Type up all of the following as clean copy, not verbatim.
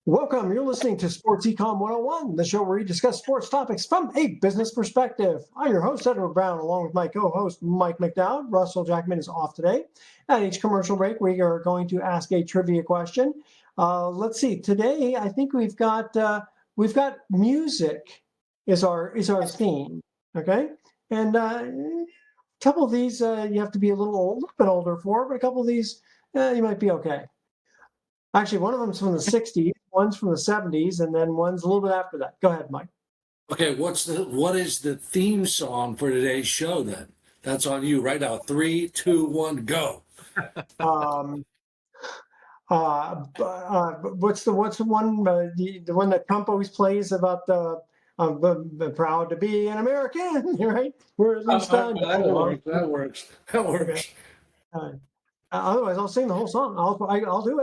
Welcome. You're listening to Sports Econ 101, the show where we discuss sports topics from a business perspective. I'm your host, Edward Brown, along with my co-host, Mike McDowd. Russell Jackman is off today. At each commercial break, we are going to ask a trivia question. Let's see. Today, I think we've got music is our theme. Okay, and a couple of these you have to be a little bit older for, but a couple of these you might be okay. Actually, one of them's from the 60s, one's from the 70s, and then one's a little bit after that. Go ahead, Mike. Okay, what is the theme song for today's show then? That's on you right now. 3, 2, 1, go. What's the one the one that Trump always plays about the proud to be an American, right? We're at least that works. Otherwise, I'll sing the whole song. I'll do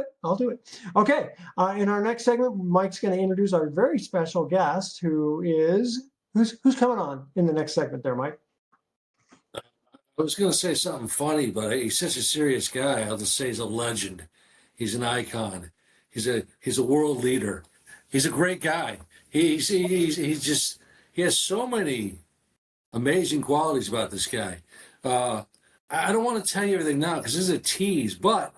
it. Okay. In our next segment, Mike's going to introduce our very special guest, who's coming on in the next segment. There, Mike. I was going to say something funny, but he's such a serious guy. I'll just say he's a legend. He's an icon. He's a world leader. He's a great guy. He has so many amazing qualities about this guy. I don't want to tell you everything now because this is a tease, but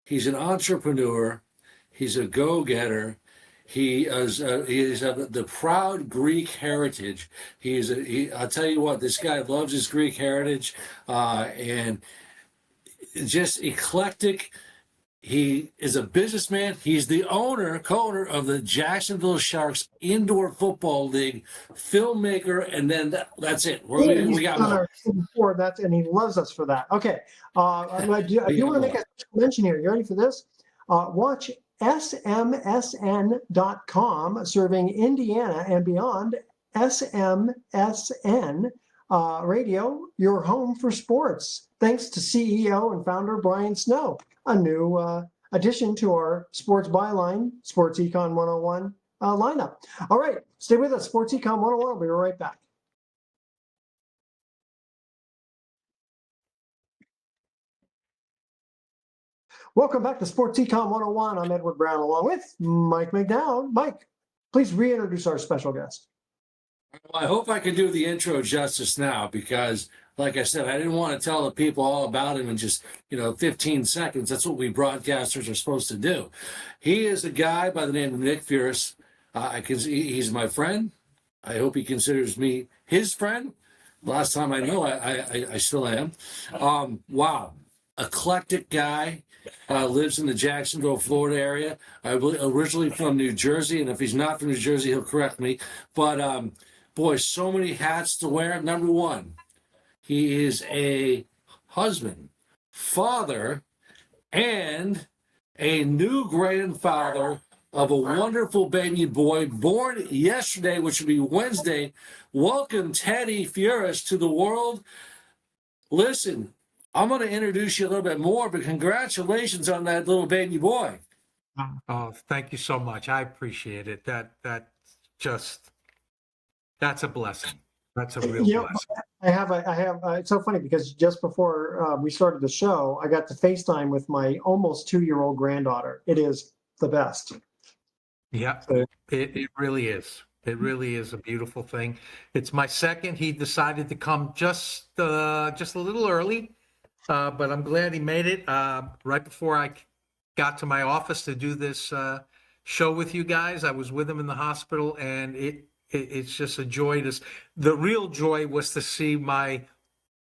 he's an entrepreneur. He's a go-getter. He is the proud Greek heritage. I'll tell you what, this guy loves his Greek heritage and just eclectic. He is a businessman. He's the co-owner of the Jacksonville Sharks Indoor Football League, filmmaker, and then that's it. We got more. And he loves us for that. Okay. I do want to make a mention here. You ready for this? Watch smsn.com, serving Indiana and beyond. SMSN Radio, your home for sports. Thanks to CEO and founder Brian Snow. A new addition to our sports byline, Sports Econ 101 lineup. All right, stay with us. Sports Econ 101. We'll be right back. Welcome back to Sports Econ 101. I'm Edward Brown, along with Mike McDowd. Mike, please reintroduce our special guest. Well, I hope I can do the intro justice now because, like I said, I didn't want to tell the people all about him in just 15 seconds. That's what we broadcasters are supposed to do. He is a guy by the name of Nick Furris. He's my friend. I hope he considers me his friend. Last time I know, I still am. Wow. Eclectic guy. Lives in the Jacksonville, Florida area. Originally from New Jersey, and if he's not from New Jersey, he'll correct me. But boy, so many hats to wear. Number one, he is a husband, father, and a new grandfather of a wonderful baby boy born yesterday, which will be Wednesday. Welcome, Teddy Furris, to the world. Listen, I'm going to introduce you a little bit more, but congratulations on that little baby boy. Oh, thank you so much. I appreciate it. That's a blessing. That's a real blessing. I have. It's so funny because just before we started the show, I got to FaceTime with my almost 2-year-old granddaughter. It is the best. Yeah, it really is. It really is a beautiful thing. It's my second. He decided to come just a little early. But I'm glad he made it right before I got to my office to do this show with you guys. I was with him in the hospital, and it's just a joy. The real joy was to see my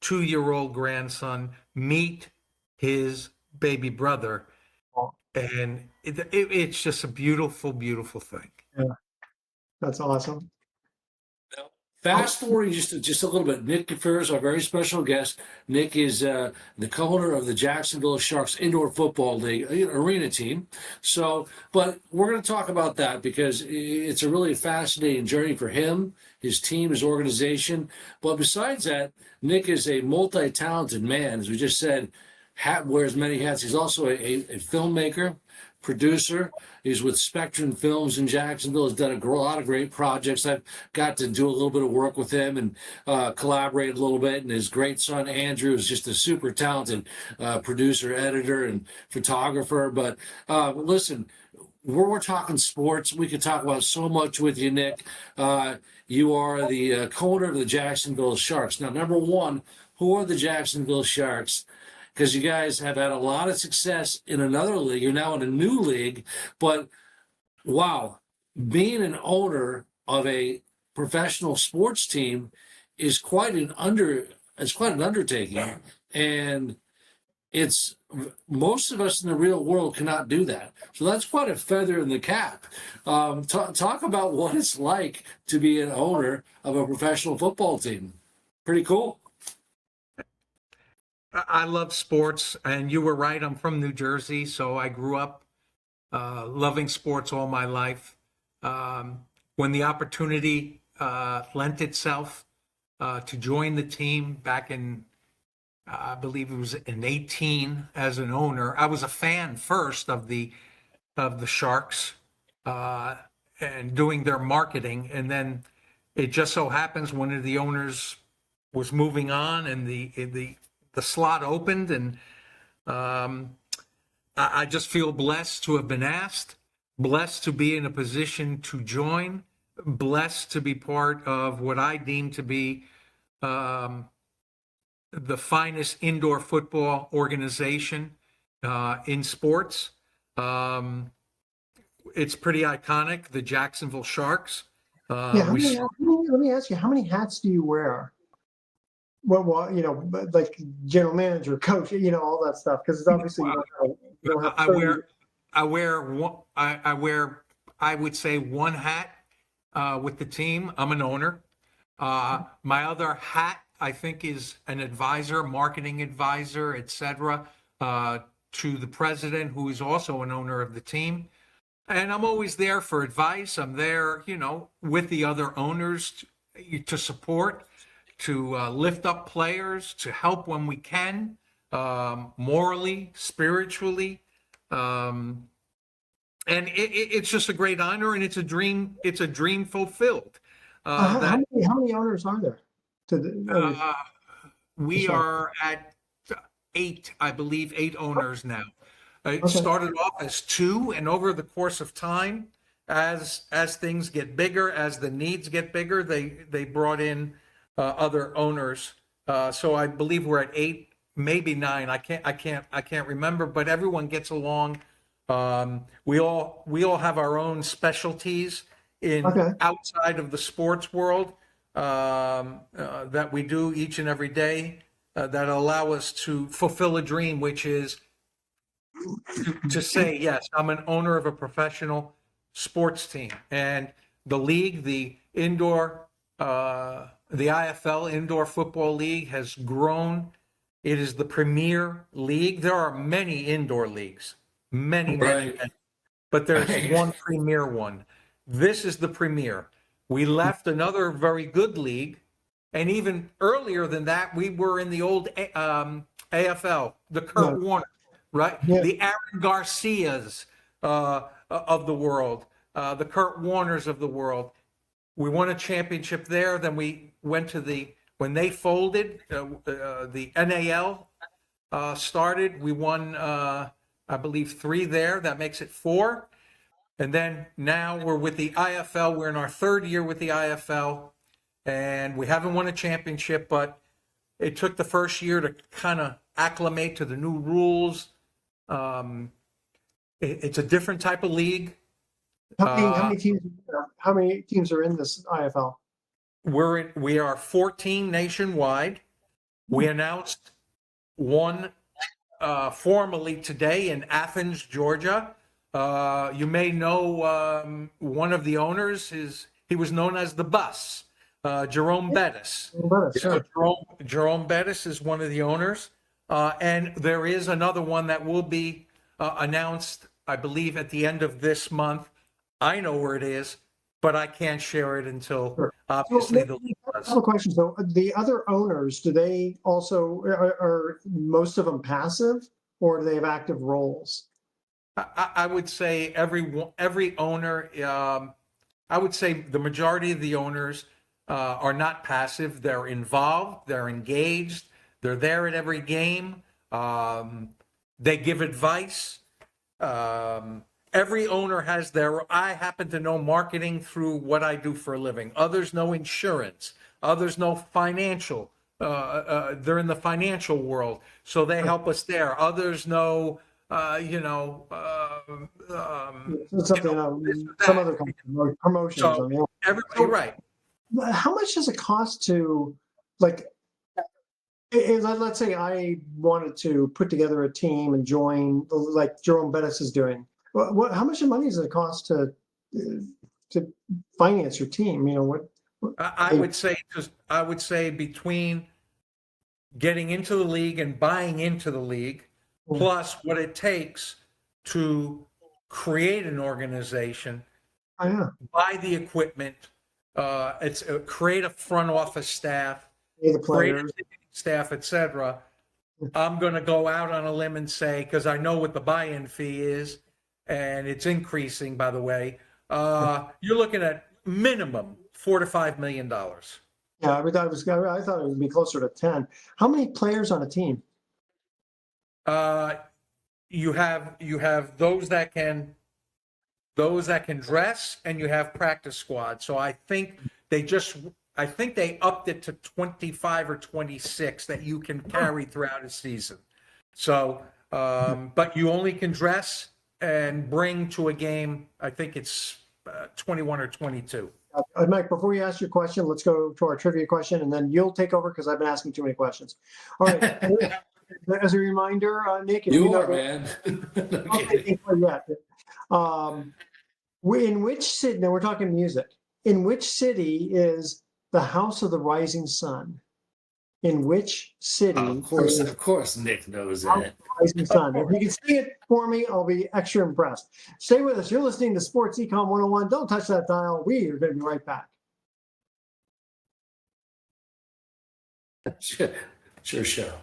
2-year-old grandson meet his baby brother, and it's just a beautiful, beautiful thing. Yeah, that's awesome. Fast forwarding just a little bit, Nick Furris, our very special guest. Nick is the co-owner of the Jacksonville Sharks Indoor Football League arena team. But we're going to talk about that because it's a really fascinating journey for him, his team, his organization. But besides that, Nick is a multi-talented man, as we just said. Wears many hats. He's also a filmmaker, producer. He's with Spectrum Films in Jacksonville. Has done a lot of great projects. I've got to do a little bit of work with him and collaborate a little bit. And his great son, Andrew, is just a super talented producer, editor, and photographer. But listen, we're talking sports. We could talk about so much with you, Nick. You are the co-owner of the Jacksonville Sharks. Now, number one, who are the Jacksonville Sharks? Because you guys have had a lot of success in another league. You're now in a new league, but wow, being an owner of a professional sports team is it's quite an undertaking, and it's most of us in the real world cannot do that. So that's quite a feather in the cap. Talk about what it's like to be an owner of a professional football team. Pretty cool. I love sports, and you were right. I'm from New Jersey, so I grew up loving sports all my life. When the opportunity lent itself to join the team back in, I believe it was in 18 as an owner, I was a fan first of the Sharks and doing their marketing, and then it just so happens one of the owners was moving on, and the slot opened, and I just feel blessed to have been asked, blessed to be in a position to join, blessed to be part of what I deem to be the finest indoor football organization in sports. It's pretty iconic, the Jacksonville Sharks. Let me ask you, how many hats do you wear? Well, like general manager, coach, all that stuff, because it's obviously you don't have 30. I would say one hat with the team. I'm an owner. My other hat, I think, is an advisor, marketing advisor, etc., to the president, who is also an owner of the team. And I'm always there for advice. I'm there, with the other owners to support, to lift up players, to help when we can, morally, spiritually. And it's just a great honor, and it's a dream. It's a dream fulfilled. How many owners are there? We are at 8, I believe, 8 owners now. It started off as 2, and over the course of time, as things get bigger, as the needs get bigger, they brought in other owners. So I believe we're at 8, maybe 9. I can't remember, but everyone gets along. We all have our own specialties outside of the sports world that we do each and every day that allow us to fulfill a dream, which is to say, yes, I'm an owner of a professional sports team. And the league, the IFL, Indoor Football League, has grown. It is the premier league. There are many indoor leagues, many, but there's one premier one. This is the premier. We left another very good league, and even earlier than that, we were in the old AFL, the Kurt Warner, right? Yeah. The Aaron Garcias of the world, the Kurt Warners of the world. We won a championship there. Then we went to when they folded, the NAL started. We won, I believe, 3 there. That makes it 4. And then now we're with the IFL. We're in our 3rd year with the IFL, and we haven't won a championship, but it took the first year to kind of acclimate to the new rules. It's a different type of league. How many teams are in this IFL? We are 14 nationwide. We announced one formally today in Athens, Georgia. You may know one of the owners. He was known as the Bus, Jerome Bettis. Jerome Bettis is one of the owners, and there is another one that will be announced, I believe, at the end of this month. I know where it is, but I can't share it until obviously the league does. I have a question. So the other owners, do they also are most of them passive, or do they have active roles? I would say every owner. I would say the majority of the owners are not passive. They're involved. They're engaged. They're there at every game. They give advice. every owner has I happen to know marketing through what I do for a living. Others know insurance. Others know financial. They're in the financial world, so they help us there. Others know, Something, some other kind of promotions. So everybody, right. How much does it cost to, like, let's say I wanted to put together a team and join, like Jerome Bettis is doing. How much money does it cost to finance your team? I would say between getting into the league and buying into the league, plus what it takes to create an organization, buy the equipment, create a front office staff, the create a players, staff, etc. I'm going to go out on a limb and say, because I know what the buy-in fee is, and it's increasing, by the way. You're looking at minimum $4 to $5 million. Yeah, I thought it would be closer to 10. How many players on a team? You have those that can dress, and you have practice squad. So I think they upped it to 25 or 26 that you can carry throughout a season. So, but you only can dress and bring to a game, I think it's 21 or 22. Mike, before you ask your question, let's go to our trivia question, and then you'll take over because I've been asking too many questions. All right. As a reminder, Nick, if man. Okay, in which city? Now we're talking music. In which city is the House of the Rising Sun? In which city? Of course, Nick knows that. Rising Sun. If you can see it for me, I'll be extra impressed. Stay with us. You're listening to Sports Econ 101. Don't touch that dial. We are going to be right back. Sure show.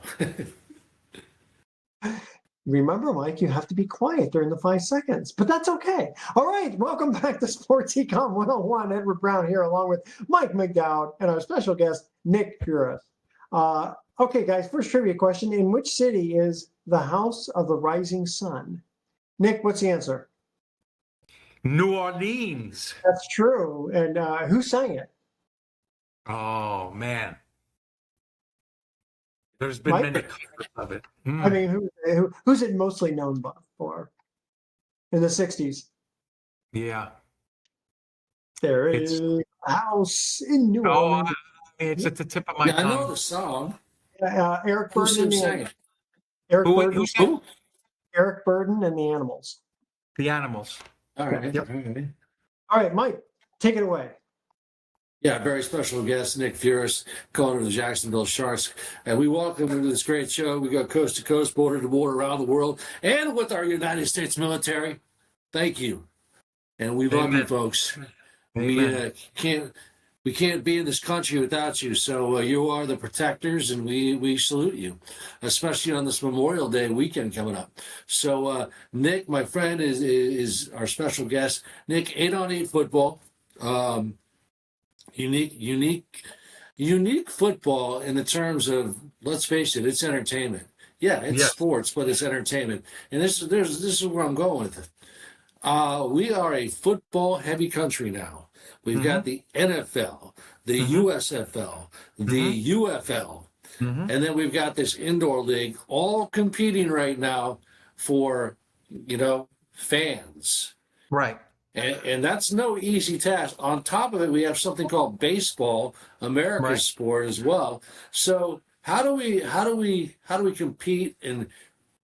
Remember, Mike, you have to be quiet during the 5 seconds, but that's okay. All right, welcome back to Sports Econ 101. Edward Brown here, along with Mike McDowd and our special guest, Nick Furris. Okay, guys, first trivia question. In which city is the House of the Rising Sun? Nick, what's the answer? New Orleans. That's true. And who sang it? Oh, man. There's been many covers of it. I mean, who's it mostly known for in the 60s? Yeah. There is a house in New Orleans. It's at the tip of my tongue. I know the song. Eric Burden. Eric Burden and the Animals. The Animals. All right. Yep. All right, Mike, take it away. Yeah, very special guest, Nick Furris, calling of the Jacksonville Sharks. And we welcome him to this great show. We go coast to coast, border to border, around the world, and with our United States military. Thank you. And we love you, folks. We can't be in this country without you. So you are the protectors, and we salute you, especially on this Memorial Day weekend coming up. So Nick, my friend, is our special guest. Nick, 8-on-8 football. Unique football in the terms of, let's face it, it's entertainment. Yeah, it's sports, but it's entertainment. And this is where I'm going with it. We are a football heavy country now. We've got the NFL, the USFL, the UFL, and then we've got this indoor league, all competing right now for, fans. Right. And that's no easy task. On top of it, we have something called baseball, America's sport as well. So how do we compete and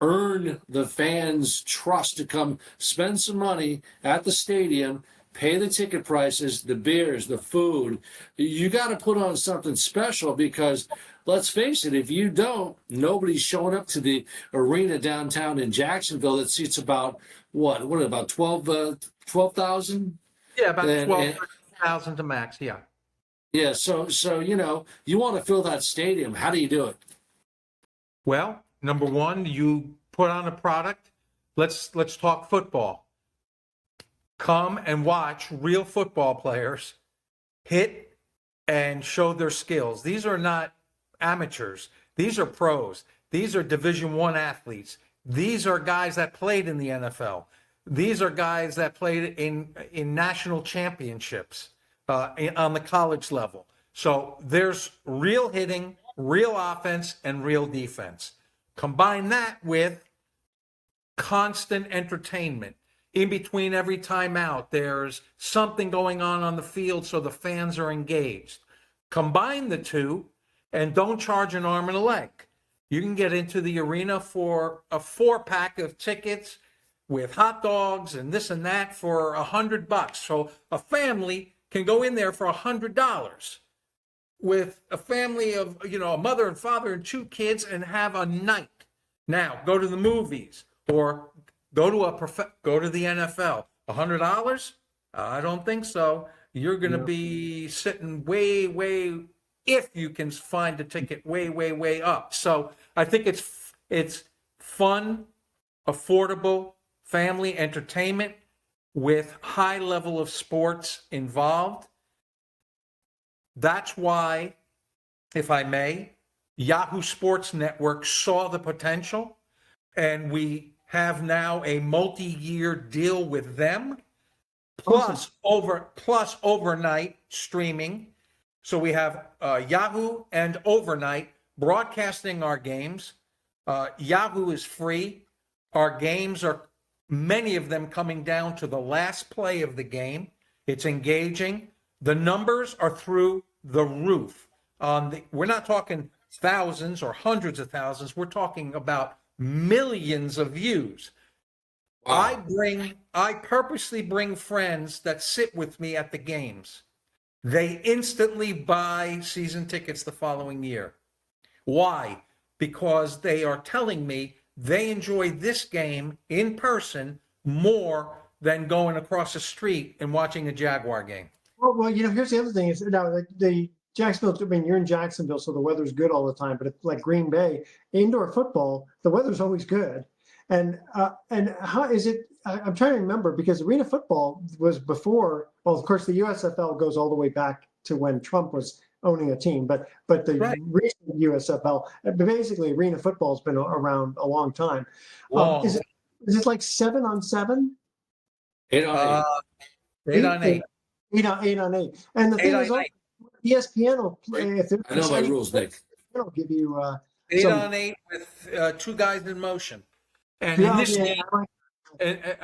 earn the fans' trust to come spend some money at the stadium, pay the ticket prices, the beers, the food? You got to put on something special because, let's face it, if you don't, nobody's showing up to the arena downtown in Jacksonville that seats about, about 12,000? Yeah, about 12,000 to max, yeah. Yeah, so you want to fill that stadium. How do you do it? Well, number one, you put on a product. Let's talk football. Come and watch real football players hit and show their skills. These are not amateurs. These are pros. These are Division I athletes. These are guys that played in the NFL. these are guys that played in national championships on the college level. So there's real hitting, real offense, and real defense. Combine that with constant entertainment. In between every timeout, there's something going on the field, so the fans are engaged. Combine the two and don't charge an arm and a leg. You can get into the arena for a 4-pack of tickets with hot dogs and this and that for $100. So a family can go in there for $100 with a family of, a mother and father and 2 kids and have a night. Now go to the movies or go to the NFL. $100? I don't think so. You're going to be sitting way, if you can find a ticket, way up. So I think it's fun, affordable, family entertainment with high level of sports involved. That's why, if I may, Yahoo Sports Network saw the potential, and we have now a multi-year deal with them, plus overnight streaming. So we have Yahoo and overnight broadcasting our games. Yahoo is free. Our games are, many of them, coming down to the last play of the game. It's engaging. The numbers are through the roof. We're not talking thousands or hundreds of thousands. We're talking about millions of views. Wow. I purposely bring friends that sit with me at the games. They instantly buy season tickets the following year. Why? Because they are telling me they enjoy this game in person more than going across the street and watching a Jaguar game. Well, here's the other thing is now the Jacksonville. I mean, you're in Jacksonville, so the weather's good all the time. But it's like Green Bay, indoor football, the weather's always good. And how is it? I'm trying to remember because arena football was before. Well, of course, the USFL goes all the way back to when Trump was owning a team. But the recent USFL, basically, arena football has been around a long time. Is it like 7-on-7? 8-on-8. 8-on-8. And the thing is, ESPN will play. I know my rules, Nick. It'll give you 8-on-8 with 2 guys in motion. And in this game,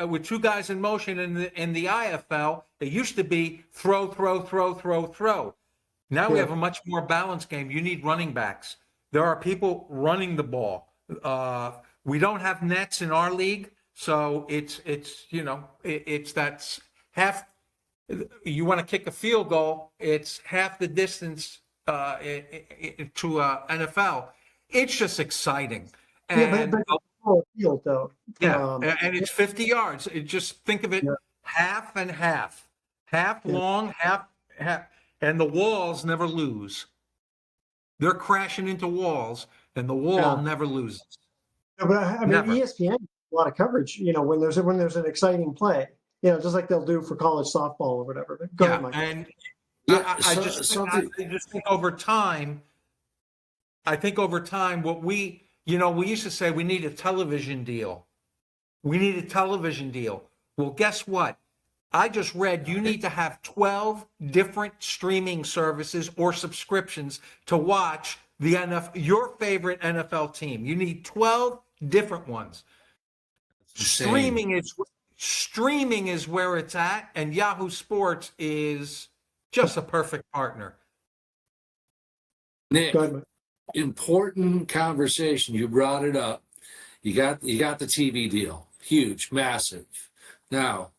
with 2 guys in motion in the IFL, it used to be throw. Now we have a much more balanced game. You need running backs. There are people running the ball. We don't have nets in our league, so it's that's half. You want to kick a field goal, it's half the distance to NFL. It's just exciting. And, field though. And it's 50 yards. Just think of it half and half long, half, and the walls never lose. They're crashing into walls, and the wall never loses. But I mean, never. ESPN a lot of coverage. When there's an exciting play. Just like they'll do for college softball or whatever. Go ahead, Mike. And I just think over time. I think over time, what we used to say we need a television deal. We need a television deal. Well, guess what? I just read you need to have 12 different streaming services or subscriptions to watch the NFL, your favorite NFL team. You need 12 different ones. Streaming is where it's at, and Yahoo Sports is just a perfect partner. Nick, important conversation. You brought it up. You got the TV deal. Huge, massive. Now,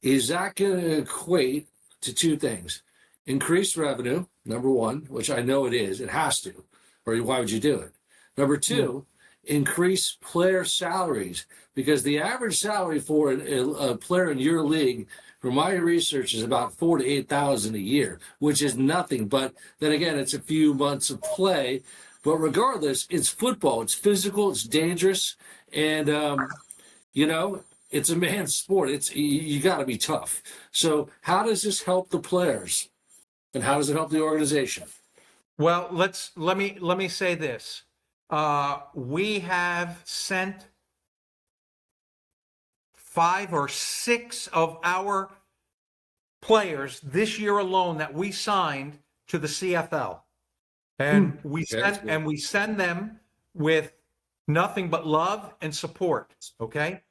is that going to equate to 2 things? Increased revenue, number 1, which I know it is. It has to, or why would you do it? Number 2, increase player salaries, because the average salary for a player in your league, from my research, is about $4,000 to $8,000 a year, which is nothing. But then again, it's a few months of play. But regardless, it's football. It's physical. It's dangerous, and it's a man's sport. You got to be tough. So how does this help the players, and how does it help the organization? Well, let me say this. We have sent 5 or 6 of our players this year alone that we signed to the CFL. And we send them with nothing but love and support. Okay.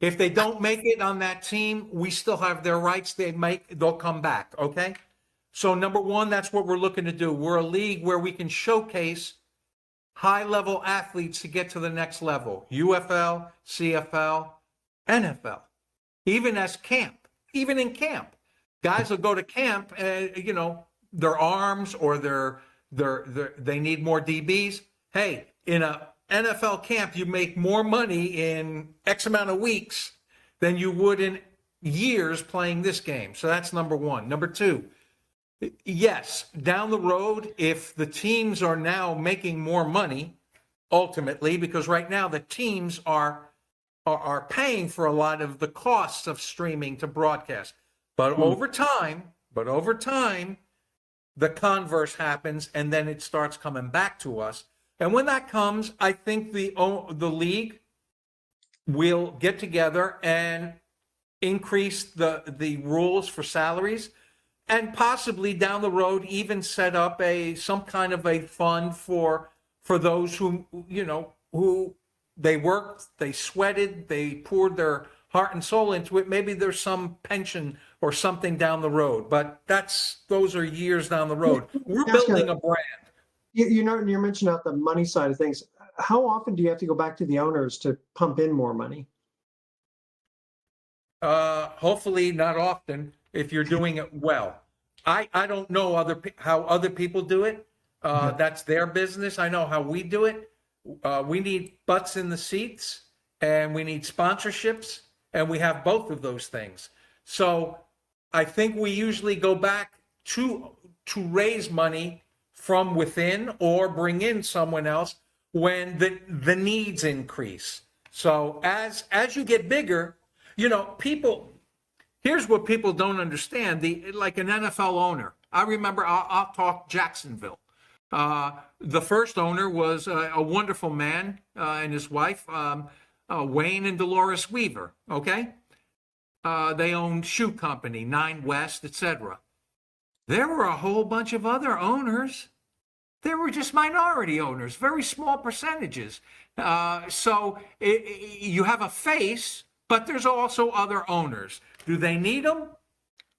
If they don't make it on that team, we still have their rights. They'll come back. Okay. So number one, that's what we're looking to do. We're a league where we can showcase high-level athletes to get to the next level. UFL, CFL, NFL. Even in camp. Guys will go to camp and, their arms or they need more DBs. Hey, in a NFL camp, you make more money in X amount of weeks than you would in years playing this game. So that's number one. Number two, yes, down the road, if the teams are now making more money, ultimately, because right now the teams are paying for a lot of the costs of streaming to broadcast. But over time, the converse happens, and then it starts coming back to us. And when that comes, I think the league will get together and increase the rules for salaries, and possibly down the road even set up some kind of a fund for those who they worked, they sweated, they poured their heart and soul into it. Maybe there's some pension or something down the road, but those are years down the road. We're building a brand. You mentioned about the money side of things. How often do you have to go back to the owners to pump in more money? Hopefully not often if you're doing it well. I don't know how other people do it. That's their business. I know how we do it. We need butts in the seats, and we need sponsorships, and we have both of those things. So I think we usually go back to raise money from within or bring in someone else when the needs increase. So as you get bigger, here's what people don't understand. Like an NFL owner, I remember, I'll talk Jacksonville. The first owner was a wonderful man and his wife, Wayne and Dolores Weaver. Okay. They owned shoe company, 9 West, etc. There were a whole bunch of other owners. There were just minority owners, very small percentages. So you have a face, but there's also other owners. Do they need them?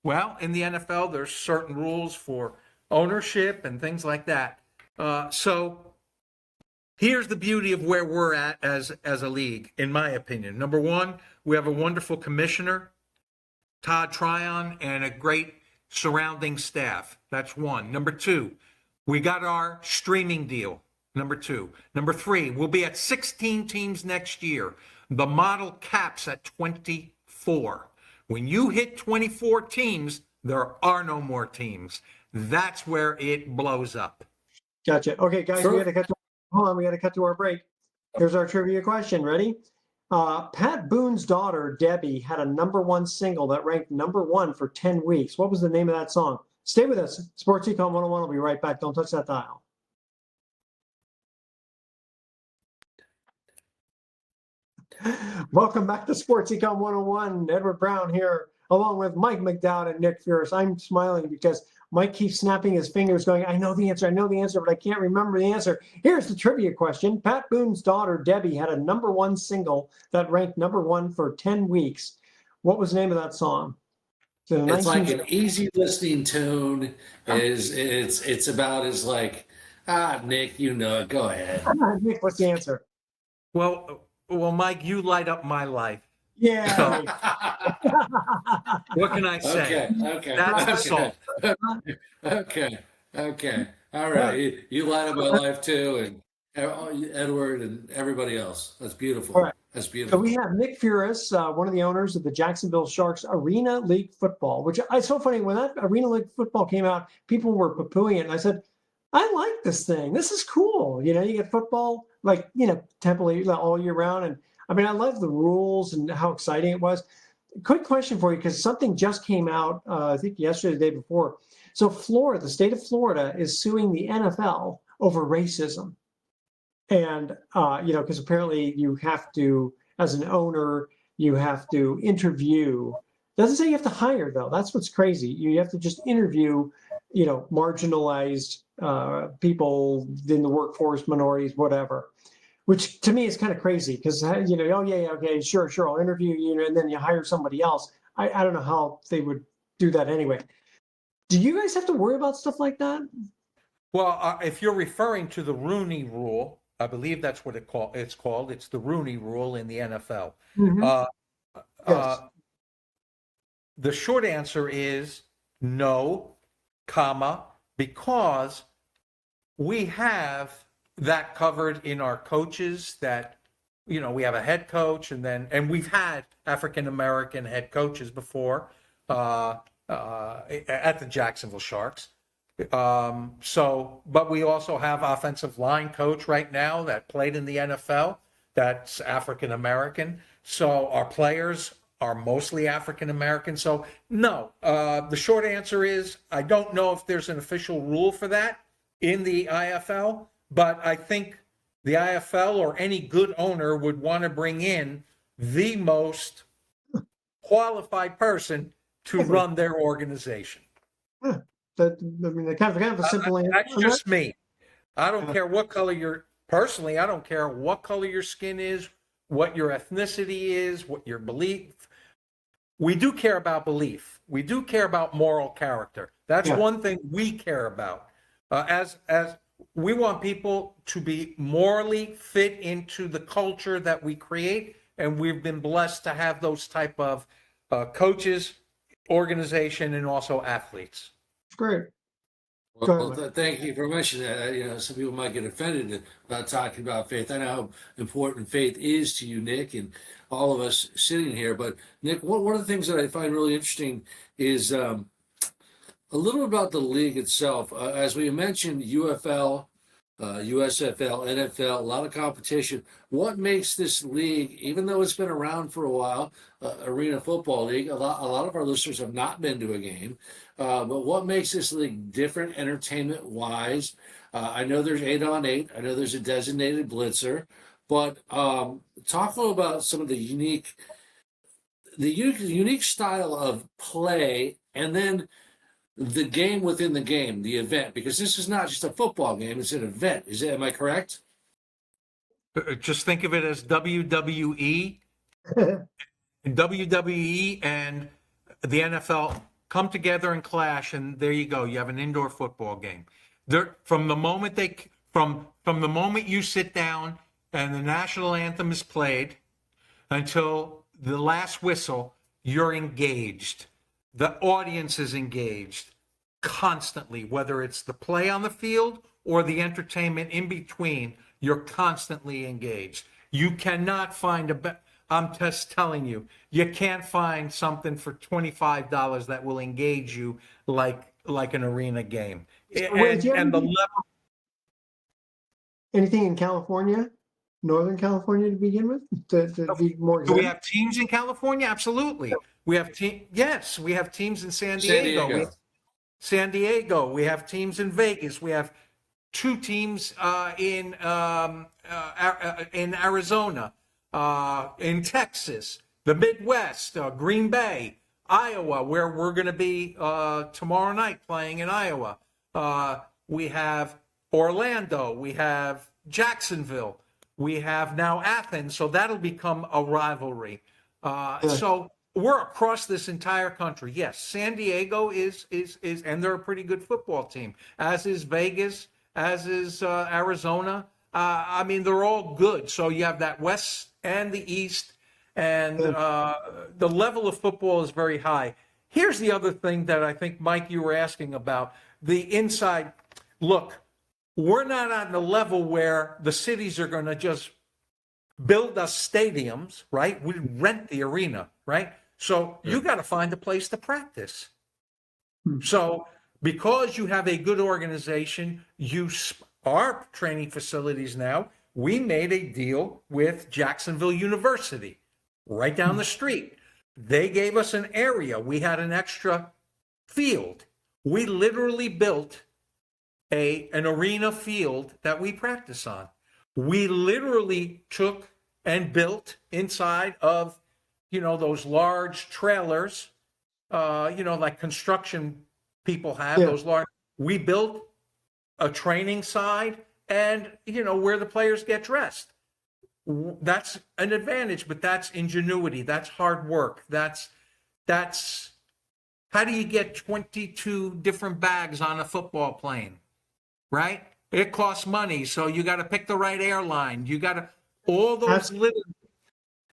Well, in the NFL, there's certain rules for ownership and things like that. So here's the beauty of where we're at as a league, in my opinion. Number one, we have a wonderful commissioner, Todd Tryon, and a great surrounding staff. That's one. Number two, we got our streaming deal. Number two. Number three, we'll be at 16 teams next year. The model caps at 24. When you hit 24 teams, there are no more teams. That's where it blows up. Gotcha. Okay, guys, we got to cut to our break. Here's our trivia question. Ready? Pat Boone's daughter, Debbie, had a #1 single that ranked #1 for 10 weeks. What was the name of that song? Stay with us. Sports Econ 101 will be right back. Don't touch that dial. Welcome back to Sports Econ 101. Edward Brown here, along with Mike McDowd and Nick Furris. I'm smiling because Mike keeps snapping his fingers going, I know the answer, but I can't remember the answer. Here's the trivia question. Pat Boone's daughter, Debbie, had a #1 single that ranked #1 for 10 weeks. What was the name of that song? It's like an easy listening tune. It's about as like, Nick, go ahead. Nick, what's the answer? Well, Mike, you light up my life. Yeah. What can I say? Okay. That's the song. Okay. All right. You light up my life too, and Edward and everybody else. That's beautiful. All right. That's beautiful. So we have Nick Furris, one of the owners of the Jacksonville Sharks Arena League Football, which it's so funny. When that Arena League Football came out, people were poo-pooing it. And I said, I like this thing. This is cool. You get football, Temple all year round. And I mean, I love the rules and how exciting it was. Quick question for you, because something just came out, I think yesterday, the day before. So Florida, the state of Florida, is suing the NFL over racism. And, because apparently you have to, as an owner, you have to interview. Doesn't say you have to hire though. That's what's crazy. You have to just interview, marginalized people in the workforce, minorities, whatever. Which to me is kind of crazy because oh yeah, okay, sure, I'll interview you, and then you hire somebody else. I don't know how they would do that anyway. Do you guys have to worry about stuff like that? Well, if you're referring to the Rooney Rule, I believe that's what it's called. It's the Rooney Rule in the NFL. Mhm. Uh, Yes. the short answer is no, because we have that covered in our coaches that, we have a head coach and we've had African-American head coaches before at the Jacksonville Sharks. But we also have offensive line coach right now that played in the NFL that's African American. So our players are mostly African American. So no, the short answer is I don't know if there's an official rule for that in the IFL, but I think the IFL or any good owner would want to bring in the most qualified person to run their organization. Yeah. Kind of a simple answer. That's just me. I don't care what color personally, I don't care what color your skin is, what your ethnicity is, what your belief. We do care about belief. We do care about moral character. That's one thing we care about. As we want people to be morally fit into the culture that we create, and we've been blessed to have those type of coaches, organization, and also athletes. Great. Well, thank you for mentioning that. Some people might get offended about talking about faith. I know how important faith is to you, Nick, and all of us sitting here. But Nick, one of the things that I find really interesting is a little about the league itself. As we mentioned, UFL, USFL, NFL, a lot of competition. What makes this league, even though it's been around for a while, Arena Football League, a lot of our listeners have not been to a game, but what makes this league different entertainment-wise? I know there's 8-on-8. I know there's a designated blitzer, but talk a little about some of the unique style of play, and then the game within the game, the event, because this is not just a football game, it's an event. Am I correct? Just think of it as WWE. WWE and the NFL come together and clash, and there you go. You have an indoor football game. From the moment you sit down and the national anthem is played until the last whistle, you're engaged. The audience is engaged constantly, whether it's the play on the field or the entertainment in between, you're constantly engaged. You cannot find I'm just telling you, you can't find something for $25 that will engage you like an arena game. And the level. Anything in California? Northern California to begin with, to be more Do we have teams in California? Absolutely. We have Yes, we have teams in San Diego. San Diego. We have teams in Vegas. We have 2 teams in Arizona, in Texas, the Midwest, Green Bay, Iowa, where we're going to be tomorrow night playing in Iowa. We have Orlando. We have Jacksonville. We have now Athens, so that'll become a rivalry. So we're across this entire country. Yes, San Diego is, and they're a pretty good football team, as is Vegas, as is Arizona. I mean, they're all good. So you have that West and the East, and the level of football is very high. Here's the other thing that I think, Mike, you were asking about, the inside. Look, we're not on the level where the cities are going to just build us stadiums, right? We rent the arena, right? So you got to find a place to practice. So because you have a good organization, our training facilities now, we made a deal with Jacksonville University right down the street. They gave us an area. We had an extra field. We literally built an arena field that we practice on. We literally took and built inside of those large trailers, like construction people have, Yeah. those large. We built a training side and, where the players get dressed. That's an advantage, but that's ingenuity. That's hard work. That's how do you get 22 different bags on a football plane, right? It costs money. So you got to pick the right airline. You got to, all those little,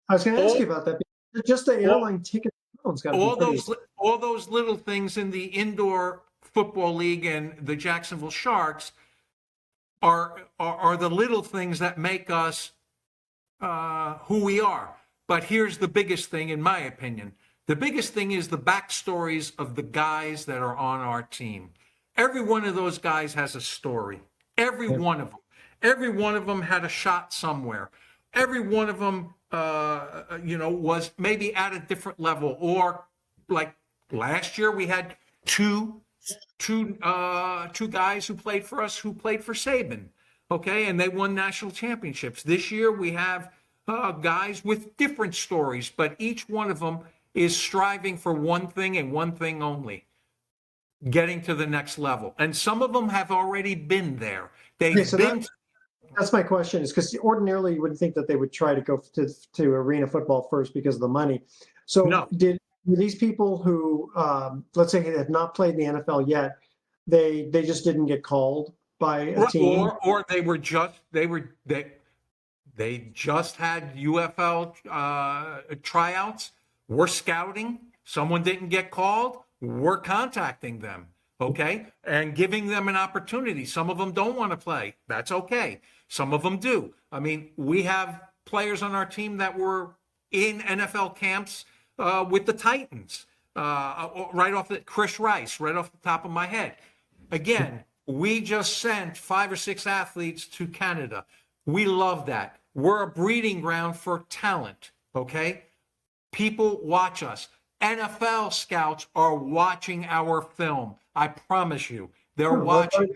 I was going to ask you about that. Just the all- airline ticket alone got to be pretty. all those little things in the indoor football league and the Jacksonville Sharks are the little things that make us who we are. But here's the biggest thing, in my opinion. The biggest thing is the backstories of the guys that are on our team. Every one of those guys has a story. Every one of them. Every one of them had a shot somewhere. Every one of them, was maybe at a different level. Or like last year, we had two guys who played for us who played for Saban. Okay, and they won national championships. This year, we have guys with different stories, but each one of them is striving for one thing and one thing only: getting to the next level. And some of them have already been there. They've been. That's my question, is because ordinarily you wouldn't think that they would try to go to arena football first because of the money. So No. did these people who, let's say, have not played in the NFL yet, they just didn't get called by a team? Or they just had UFL tryouts. We're scouting. Someone didn't get called. We're contacting them, okay, and giving them an opportunity. Some of them don't want to play. That's okay. Some of them do. I mean, we have players on our team that were in NFL camps with the Titans. Chris Rice, right off the top of my head. Again, we just sent 5 or 6 athletes to Canada. We love that. We're a breeding ground for talent, okay? People watch us. NFL scouts are watching our film. I promise you. They're watching.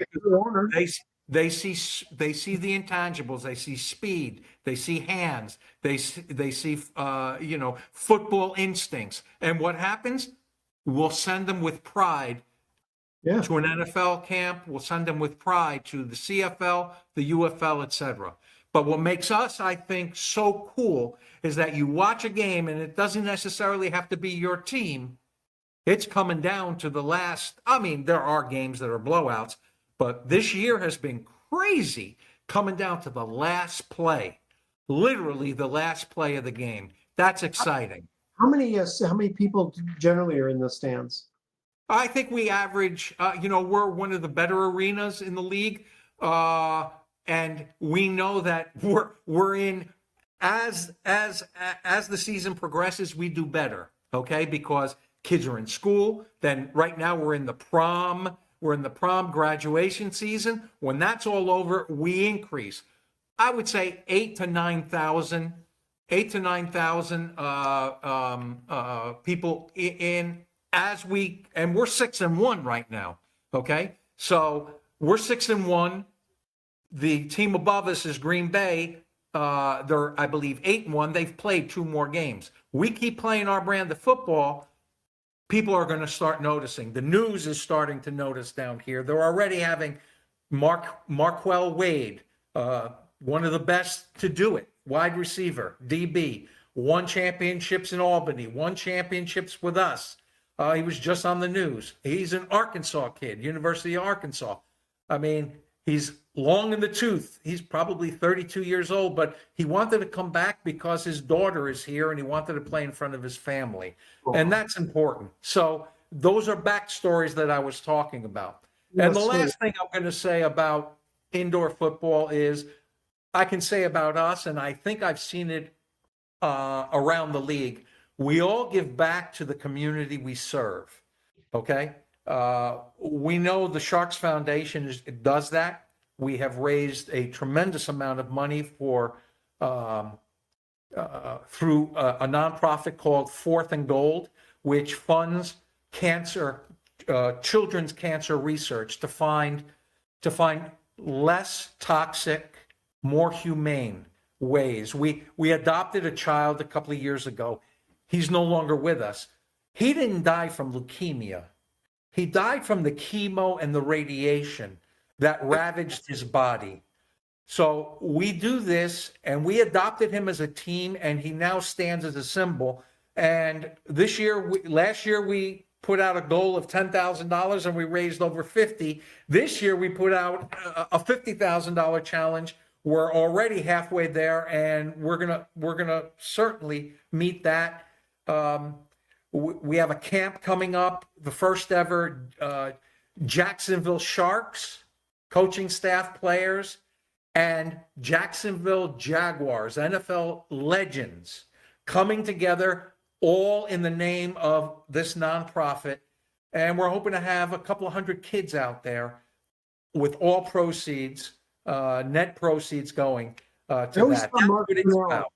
They see the intangibles. They see speed. They see hands. They see football instincts. And what happens? We'll send them with pride to an NFL camp. We'll send them with pride to the CFL, the UFL, etc. But what makes us, I think, so cool is that you watch a game and it doesn't necessarily have to be your team. It's coming down to the last. I mean, there are games that are blowouts, but this year has been crazy, coming down to the last play, literally the last play of the game. That's exciting. How many people generally are in the stands? I think we average, we're one of the better arenas in the league. And we know that we're in, as the season progresses, we do better, okay? Because kids are in school. Then right now we're in the prom graduation season. When that's all over, we increase. I would say 8,000 to 9,000 people in, and we're 6-1 right now, okay? So we're 6-1. The team above us is Green Bay. They're, I believe, 8-1. They've played 2 more games. We keep playing our brand of football. People are going to start noticing. The news is starting to notice down here. They're already having Marquell Wade, one of the best to do it, wide receiver, DB, won championships in Albany, won championships with us. He was just on the news. He's an Arkansas kid, University of Arkansas. I mean, he's long in the tooth. He's probably 32 years old, but he wanted to come back because his daughter is here and he wanted to play in front of his family. And that's important. So those are backstories that I was talking about. And the last thing I'm going to say about indoor football is I can say about us, and I think I've seen it around the league, we all give back to the community we serve, okay? We know the Sharks Foundation does that. We have raised a tremendous amount of money for through a nonprofit called Fourth and Gold, which funds children's cancer research to find less toxic, more humane ways. We adopted a child a couple of years ago. he's no longer with us. He didn't die from leukemia. He died from the chemo and the radiation that ravaged his body. So we do this, and we adopted him as a team, and he now stands as a symbol. And last year, we put out a goal of $10,000, and we raised over 50. This year, we put out a $50,000 challenge. We're already halfway there, and we're gonna certainly meet that. We have a camp coming up, the first ever Jacksonville Sharks coaching staff, players, and Jacksonville Jaguars, NFL legends, coming together all in the name of this nonprofit. And we're hoping to have a couple of hundred kids out there with all proceeds, net proceeds going to that. That's what it's about.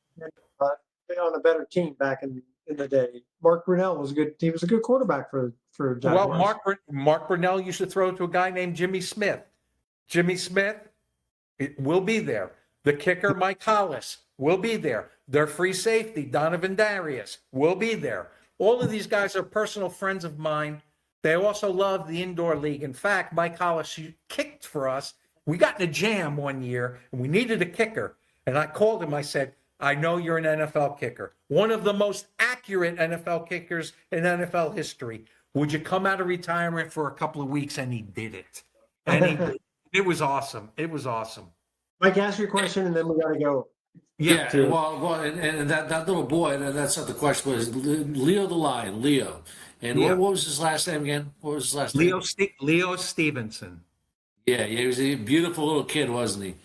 On a better team back in the day. Mark Brunell was good. He was a good quarterback for Jaguars. Well, Mark Brunell used to throw to a guy named Jimmy Smith. Jimmy Smith will be there. The kicker, Mike Hollis, will be there. Their free safety, Donovan Darius, will be there. All of these guys are personal friends of mine. They also love the indoor league. In fact, Mike Hollis kicked for us. We got in a jam one year, and we needed a kicker. And I called him. I said, I know you're an NFL kicker, one of the most accurate NFL kickers in NFL history. Would you come out of retirement for a couple of weeks? And he did it. And he did. It was awesome. It was awesome. Mike, ask your question, and then we got to go. Yeah, well, and that little boy, and that's not the question, was Leo the Lion, Leo. And what was his last name again? What was his last name? Leo Stevenson. Yeah, he was a beautiful little kid, wasn't he?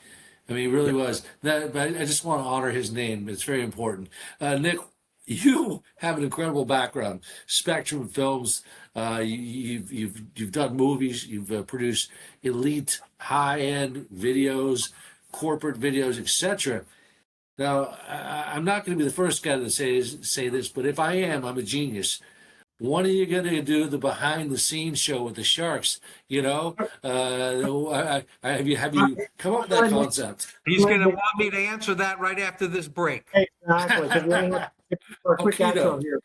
I mean, he really was. But I just want to honor his name. It's very important. Nick, you have an incredible background. Spectrum Films. You've done movies. You've produced elite, high-end videos, corporate videos, etc. Now, I'm not going to be the first guy to say this, but if I am, I'm a genius. When are you going to do the behind-the-scenes show with the Sharks? You know, have you come up with that concept? He's going to want me to answer that right after this break. Exactly. For a quick outro here.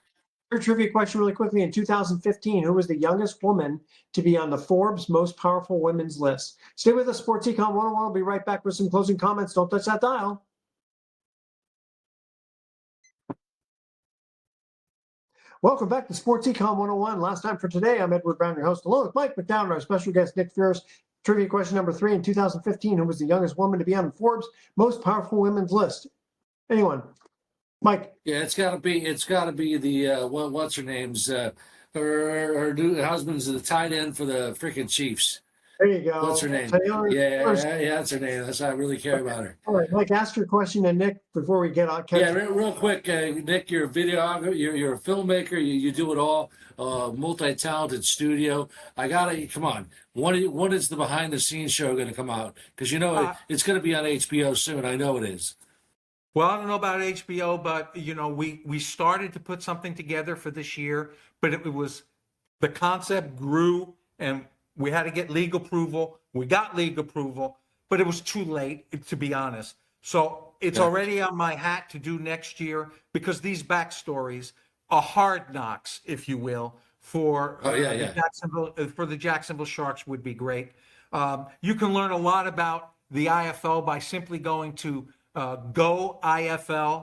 Your trivia question really quickly. In 2015, who was the youngest woman to be on the Forbes Most Powerful Women's list? Stay with us, Sports Econ 101. We'll be right back with some closing comments. Don't touch that dial. Welcome back to Sports Econ 101. Last time for today, I'm Edward Brown, your host, along with Mike McDowell and our special guest, Nick Furris. Trivia question number 3. In 2015, who was the youngest woman to be on Forbes' Most Powerful Women's list? Anyone? Mike? Yeah, it's got to be the what's her name's her new husband's the tight end for the freaking Chiefs. There you go. What's her name? Yeah, that's her name. That's how I really care about her. All right, Mike, ask your question, and Nick, before we get on. Yeah, real quick, Nick, you're a videographer, you're a filmmaker, you do it all, multi-talented studio. Come on. When is the behind-the-scenes show going to come out? Because it's going to be on HBO soon. I know it is. Well, I don't know about HBO, but we started to put something together for this year, but it was the concept grew and we had to get legal approval. We got legal approval, but it was too late, to be honest. So it's already on my hat to do next year because these backstories are hard knocks, if you will, for the Jacksonville Sharks would be great. You can learn a lot about the IFL by simply going to goifl.com.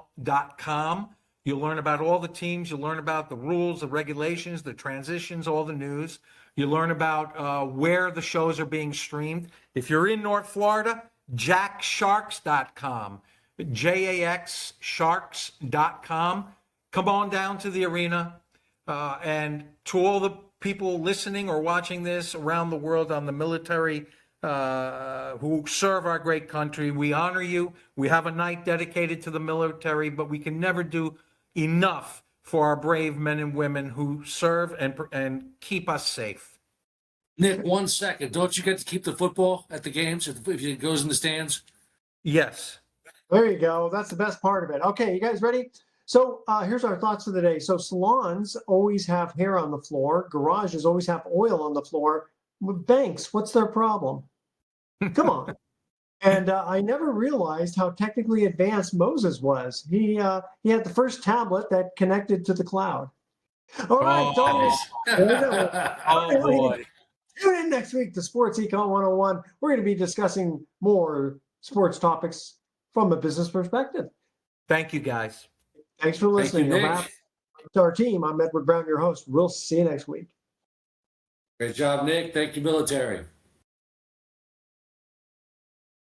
You'll learn about all the teams. You'll learn about the rules, the regulations, the transitions, all the news. You learn about where the shows are being streamed. If you're in North Florida, jacksharks.com, jaxsharks.com. Come on down to the arena. And to all the people listening or watching this around the world on the military who serve our great country, we honor you. We have a night dedicated to the military, but we can never do enough for our brave men and women who serve and keep us safe. Nick, 1 second. Don't you get to keep the football at the games if it goes in the stands? Yes. There you go. That's the best part of it. Okay, you guys ready? So here's our thoughts for the day. So salons always have hair on the floor. Garages always have oil on the floor. Banks, what's their problem? Come on. And I never realized how technically advanced Moses was. He had the first tablet that connected to the cloud. All right, Oh, oh boy. tune in next week to Sports Econ 101. We're going to be discussing more sports topics from a business perspective. Thank you, guys. Thanks for Thank you, listening. On Nick. behalf of our team, I'm Edward Brown, your host. We'll see you next week. Great job, Nick. Thank you, military.